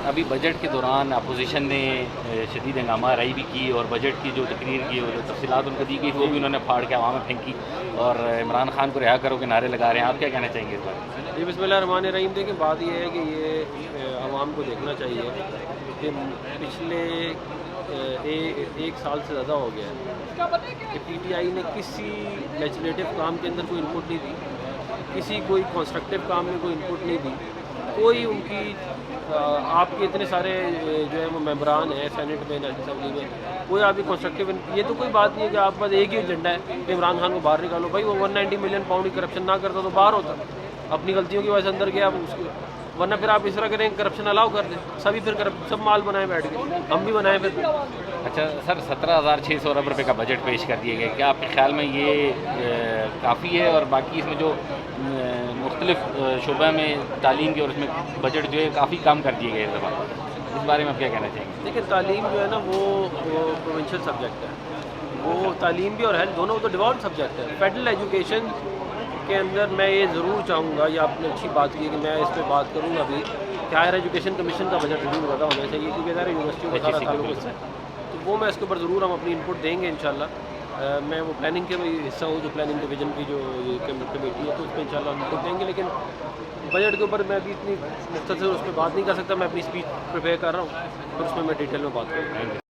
अभी बजट के दौरान अपोजिशन ने शदीद हंगामा राई भी की और बजट की जो तकरीर की और तफसीलात उनको दी गई वो भी उन्होंने फाड़ के हवा में फेंकी और इमरान खान को रिहा करो के नारे लगा रहे हैं। आप क्या कहना चाहेंगे इस बारे में? जी बिस्मिल्लाहिर्रहमानिर्रहीम। देखिए, बात यह है कि ये आवाम को देखना चाहिए कि पिछले एक साल से ज़्यादा हो गया है कि पीटीआई ने किसी लेजिस्लेटिव काम के अंदर कोई इनपुट नहीं दी, किसी कोई कंस्ट्रक्टिव काम में कोई इनपुट नहीं दी। कोई उनकी आपके इतने सारे जो है वो मेंबरान हैं सेनेट में, नेशनल असेंबली में, कोई आपकी कंस्ट्रक्टिव ये तो कोई बात नहीं है कि आप बस एक ही एजेंडा है कि इमरान खान को बाहर निकालो। भाई वो 190 मिलियन पाउंड की करप्शन ना करता तो बाहर होता, अपनी गलतियों की वजह से अंदर गया उसको, वरना फिर आप इस तरह करें करप्शन अलाउ कर दें, सभी फिर सब माल बनाए बैठ गए, हम भी बनाए फिर। अच्छा सर, 17,600 अरब रुपये का बजट पेश कर दिया गया, क्या आपके ख्याल में ये काफ़ी है? और बाकी इसमें जो मुख्तलिफ शोबा में तालीम के और उसमें बजट जो है काफ़ी कम कर दिए गए इस दफ़ा, इस बारे में आप क्या कहना चाहेंगे? देखिए, तालीम जो है ना वो प्रोविंशियल सब्जेक्ट है, वो तालीम भी और हेल्थ दोनों वो तो डिवॉल्व सब्जेक्ट है। फेडरल एजुकेशन के अंदर मैं ये ज़रूर चाहूँगा, या आपने अच्छी बात की कि मैं इस पर बात करूँगा अभी कि हायर एजुकेशन कमीशन का बजट रिव्यू ज़्यादा होना चाहिए, क्योंकि सारे यूनिवर्सिटियों का सारा ताल्लुक इससे है। तो वो मैं इसके ऊपर ज़रूर हम अपनी इनपुट देंगे इंशाल्लाह। मैं वो प्लानिंग के भी हिस्सा हूँ, जो प्लानिंग डिवीज़न की जो ये कमेटी है, तो उस पर इंशाल्लाह हम इनपुट देंगे। लेकिन बजट के ऊपर मैं अभी इतनी मुख्तसर उस पर बात नहीं कर सकता, मैं अपनी स्पीच प्रिपेयर कर रहा हूँ, फिर उसमें मैं डिटेल में बात करूँगा।